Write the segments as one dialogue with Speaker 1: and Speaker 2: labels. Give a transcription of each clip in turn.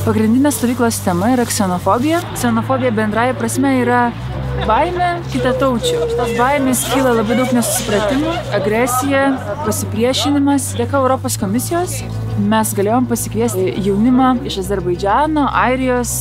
Speaker 1: Pagrindinė stovyklos tema yra ksenofobija. Ksenofobija bendraja prasme yra baimė kitataučių. Šitos baimės kyla labai daug nesusipratimų, agresija, pasipriešinimas. Dėka Europos komisijos mes galėjom pasikviesti jaunimą iš Azerbaidžano, Airijos,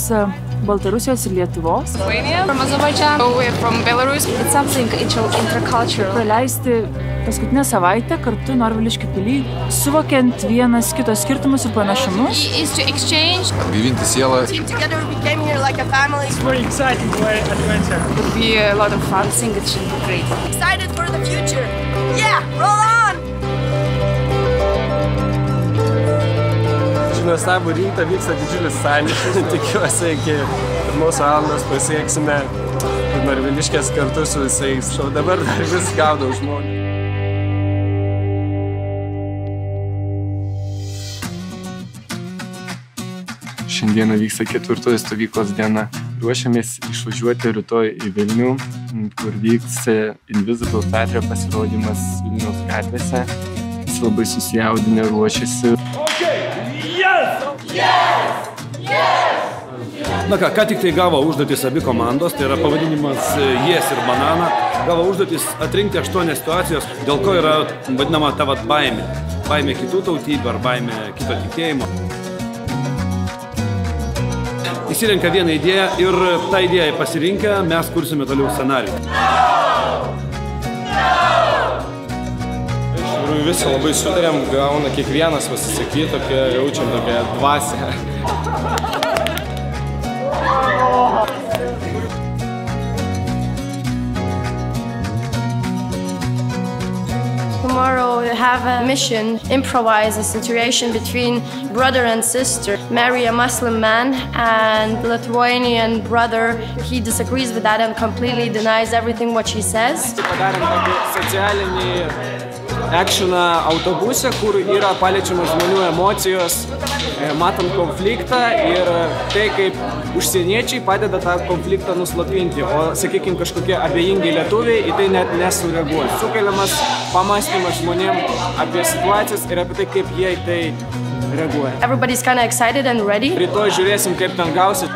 Speaker 1: Baltarusijos ir Lietuvos.
Speaker 2: From Azerbaijan, we're from Belarus. It's something intercultural.
Speaker 1: Praleisti paskutinę savaitę kartu Norviliškių pily, suvokiant vienas kito skirtumus ir panašumus.
Speaker 2: Is to exchange.
Speaker 3: Atgaivinti sielą.
Speaker 4: Together we came here like a family.
Speaker 5: It's very exciting adventure.
Speaker 2: It would be a lot of fun. I think it should be great.
Speaker 4: Excited for the future. Yeah, roll on!
Speaker 6: Nuostabų rytą vyksta didžiulis sąmyšis. Tikiuosi, iki pirmos valandos pasieksime Norviliškės kartu su visais. O dabar dar vis gaudau žmonių. Šiandieną vyksta 4. stovyklos diena. Ruošiamės išvažiuoti rytoj į Vilnių, kur vyks Invisible Theatre pasirodymas Vilniaus gatvėse. Visi labai susijaudinę ruošiasi.
Speaker 7: Na ką tik tai gavo užduotis abi komandos, tai yra pavadinimas Yes ir Banana. Gavo užduotis atrinkti 8 situacijos, dėl ko yra vadinama ta baimė. Baimė kitų tautybių ar baimė kito tikėjimo. Įsirenka vieną idėją ir tą idėją pasirinkę mes kursime toliau scenarijų.
Speaker 6: Iš tikrųjų visą labai sutarėm, gauna kiekvienas pasisakyti, tokia jaučiam tokią dvasią.
Speaker 8: Tomorrow we have a mission, improvise a situation between brother and sister. Marry a Muslim man and Lithuanian brother. He disagrees with that and completely denies everything what she says.
Speaker 6: Padarėm tokį socialinį actioną autobuse, kur yra paliečiamas žmonių emocijos, matom konfliktą ir tai, kaip užsieniečiai padeda tą konfliktą nuslopinti, o, sakykime, kažkokie abejingi lietuviai į tai net nesureaguoja. Sukeliamas pamąstymas žmonėm apie situacijas ir apie tai, kaip jie į tai reaguoja.
Speaker 8: Everybody's kind of excited and ready.
Speaker 6: Rytoj žiūrėsim, kaip ten gausi.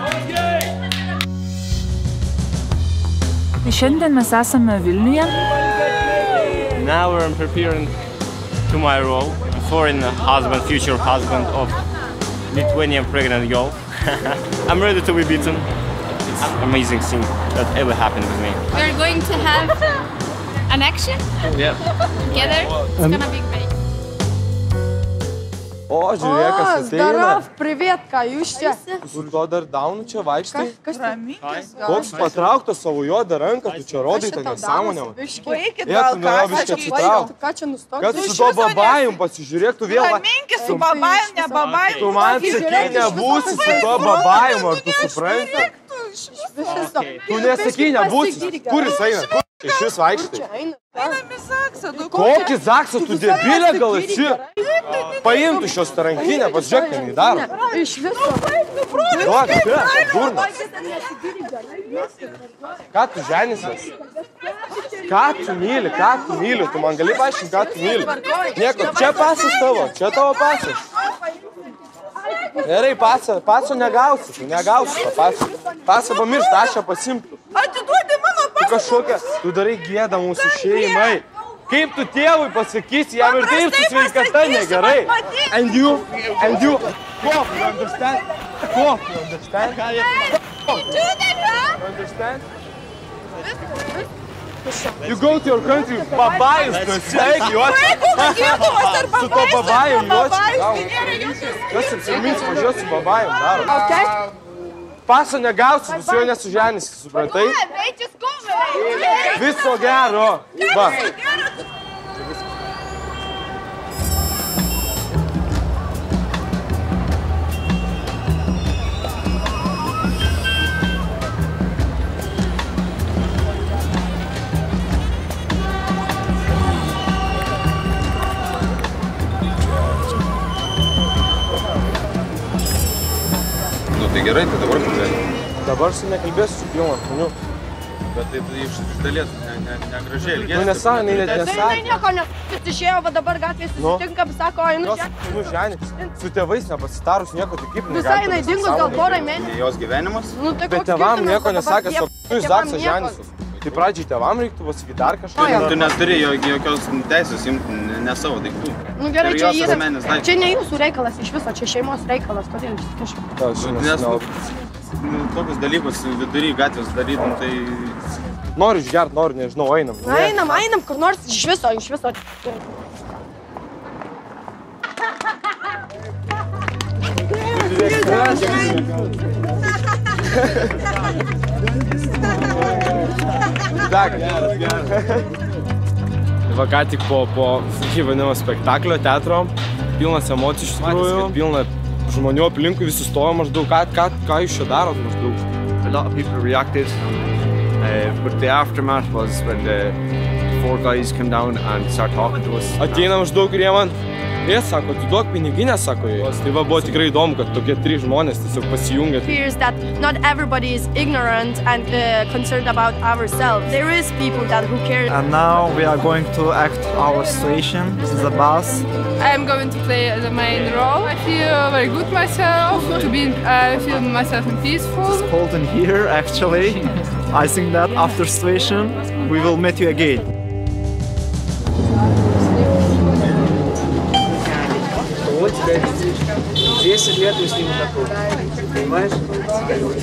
Speaker 1: Šiandien mes esame Vilniuje.
Speaker 9: Now we're preparing to my role, foreign husband, future husband of Lithuanian pregnant girl. I'm ready to be beaten. It's an amazing thing that ever happened with me.
Speaker 2: We're going to have an action together. It's gonna be great.
Speaker 6: O, žiūrėk, kas ateina.
Speaker 4: Zdarov, privet, ką jūs čia?
Speaker 6: Kur to dar daunų čia vaikštai?
Speaker 4: Kas
Speaker 5: Ramykis gal?
Speaker 6: Koks patrauktas savo juodą ranką, tu čia rodai tą nesąmonę.
Speaker 5: Baikit
Speaker 6: Ja,
Speaker 5: gal
Speaker 6: tu norėjau
Speaker 5: ką
Speaker 6: biškį
Speaker 5: sakyti.
Speaker 6: atsitraukt.
Speaker 4: Ką čia nustok?
Speaker 6: Kas su to babajum, pasižiūrėk, tu vėl...
Speaker 5: Ramykis su babajum, ne babajum.
Speaker 6: Tu man sakai, nebūsi su to babajum, ar tu supranti? Tu nesakai, nebūsi. Kur jis eina? Kur iš vis vaikštai?
Speaker 5: Einam į Zaksą.
Speaker 6: Kokį Zaksą, tu debilė gal esi? Paimtų šios tarankinę, pasižiūrėk, ką jį daro.
Speaker 4: Iš viso.
Speaker 6: Duok, durna. Ką tu ženysies? Ką tu myli? Tu man gali paaiškinti, ką tu myli? Nieko, čia pasas tavo, čia tavo pasas. Gerai, paso negausi, tu negausi to paso. Pasą pamiršt, aš ją pasimtų.
Speaker 5: Atiduodi mano pasą.
Speaker 6: Tu kažkokia, tu darai gėdą mūsų šeimai. Kaip tu tėvui pasakysi, jam ir taip su sveikata negerai. And you, cough, you understand? Cough, you understand? You understand? You go to your country, babajus, tu esi, eik juos. Su to babajum juos. Kas apsimins važiuos su babajum daro? Paso negausi, tu su juo nesuženysi, supratai? Viso gero. Va.
Speaker 3: Tai gerai, tai dabar kalbėsiu.
Speaker 6: Dabar su nekalbėsiu su pilna žmonių.
Speaker 3: Bet tai iš dalies negražiai elgėsi.
Speaker 10: Nu nesako, net
Speaker 4: Tai
Speaker 10: nesako.
Speaker 4: nieko nes išėjo, va dabar gatvėje susitinkam, sako, einu čia.
Speaker 10: Nu, ženi, su tėvais nepasitarus nieko, tai kaip
Speaker 4: Visai jinai dingus gal porą mėnesių.
Speaker 3: Jos gyvenimas.
Speaker 4: Nu, tai
Speaker 10: Bet
Speaker 4: koks
Speaker 10: tėvam
Speaker 4: skirtumas,
Speaker 10: nieko
Speaker 4: dabar
Speaker 10: nesakė,
Speaker 4: jie-
Speaker 10: su
Speaker 4: tėvam
Speaker 10: Zaksas
Speaker 4: nieko.
Speaker 10: Ženisus. Tai pradžiai tėvam reiktų pasakyti dar kažką.
Speaker 3: Tu neturi jokios teisės imti ne savo daiktų.
Speaker 4: Nu gerai,
Speaker 3: Ir
Speaker 4: čia
Speaker 3: jos
Speaker 4: yra.
Speaker 3: asmeninis daiktas.
Speaker 4: Čia ne jūsų reikalas iš viso, čia šeimos reikalas, kodėl jūs kažkaip.
Speaker 3: Nes tokius dalykus vidury gatvės darytum, tai...
Speaker 10: Noriu išgert, noriu, nežinau, einam.
Speaker 4: Einam, kur nors iš viso.
Speaker 10: Va ką tik po vadinamo spektaklio, teatro, pilnas emocijų iš tikrųjų, pilna žmonių aplinkui, visi stojo maždaug, ką jūs čia darot maždaug.
Speaker 11: A lot of people reacted, but the aftermath was when the 4 guys came down and started talking to us.
Speaker 10: Ateina maždaug ir jie man, sako, atiduok piniginę, sako jos. Tai va buvo tikrai įdomu, kad tokie 3 žmonės tiesiog pasijungia.
Speaker 8: Fears that not everybody is ignorant and concerned about ourselves. There is people who care.
Speaker 12: And now we are going to act our situation. This is a bus.
Speaker 2: I'm going to play the main role. I feel very good myself. I feel myself peaceful.
Speaker 12: It's cold in here, actually. I think that after situation, we will meet you again.
Speaker 6: Вот тебя 10 лет мы с ним такой, понимаешь?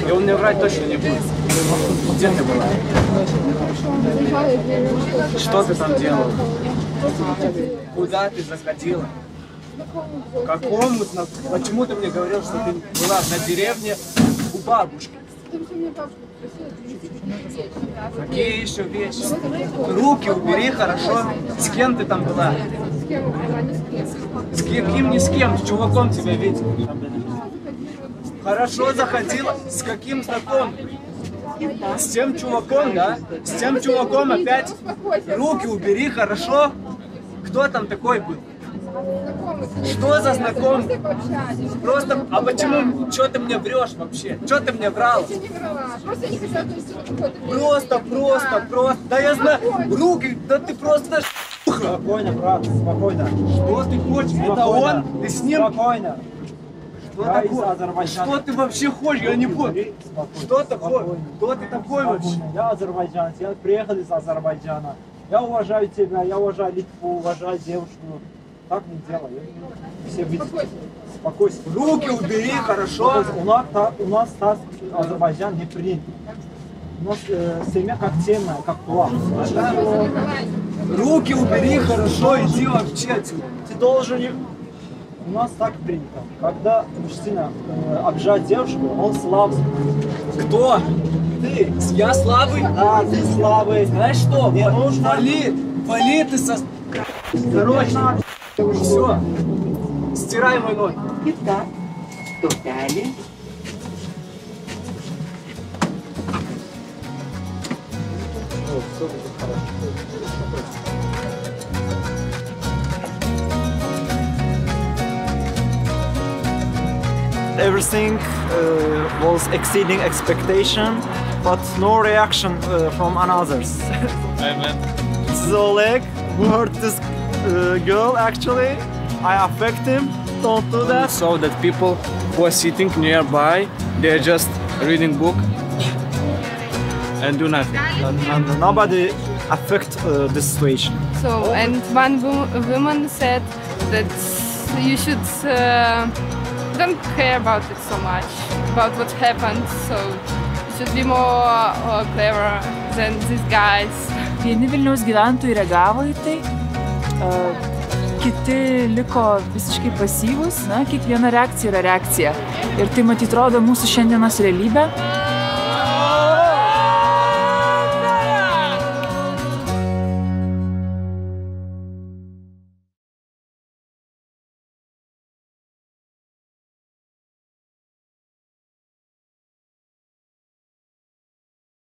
Speaker 6: И он мне врать точно не будет. Где ты была? Что ты там делала? Куда ты заходила? Какому? Почему ты мне говорил, что ты была на деревне у бабушки? Какие еще вещи? Руки убери, хорошо? С кем ты там была? С каким ни с кем, с чуваком тебя видел. Хорошо заходила, с каким знакомым? С тем чуваком, да? С тем чуваком опять руки убери, хорошо? Кто там такой был? Что за знакомый? Просто, а почему, что ты мне врешь вообще? Что ты мне врал? Просто. Да я знаю, руки, да ты просто
Speaker 12: Спокойно, брат, спокойно.
Speaker 6: Что ты хочешь? Это он? Ты с ним?
Speaker 12: Спокойно.
Speaker 6: Что ты вообще хочешь? Я не понял. Что ты хочешь? Кто ты такой вообще?
Speaker 12: Я азербайджанец, я приехал из Азербайджана. Я уважаю тебя, я уважаю Литву, уважаю девушку. Так не делай. Все видят. Спокойствие.
Speaker 6: Руки убери, хорошо?
Speaker 12: У нас Азербайджан не принят. У нас семья как темная, как план.
Speaker 6: Руки убери, хорошо, иди вообще отсюда.
Speaker 12: Ты должен... У нас так принято. Когда мужчина обижает девушку, он слабый.
Speaker 6: Кто? Ты? Я слабый?
Speaker 12: Да, ты слабый.
Speaker 6: Знаешь что?
Speaker 12: Не нужно.
Speaker 6: Вали ты со... Короче, все. Стирай мой ноги.
Speaker 13: Итак, кто далее?
Speaker 12: Everything was exceeding expectation, but no reaction from others. This is Oleg who hurt this girl actually. I affect him. Don't do that.
Speaker 6: So that people who are sitting nearby, they're just reading book and do nothing.
Speaker 12: And nobody affect this situation.
Speaker 2: So, and one woman said that you should don't care about it so much, about what happened, so you should be more clever than these guys.
Speaker 1: Vieni Vilniaus gyventojai reagavo į tai, kiti liko visiškai pasyvūs, kiekviena reakcija yra reakcija. Ir tai matyt rodo mūsų šiandienos realybę.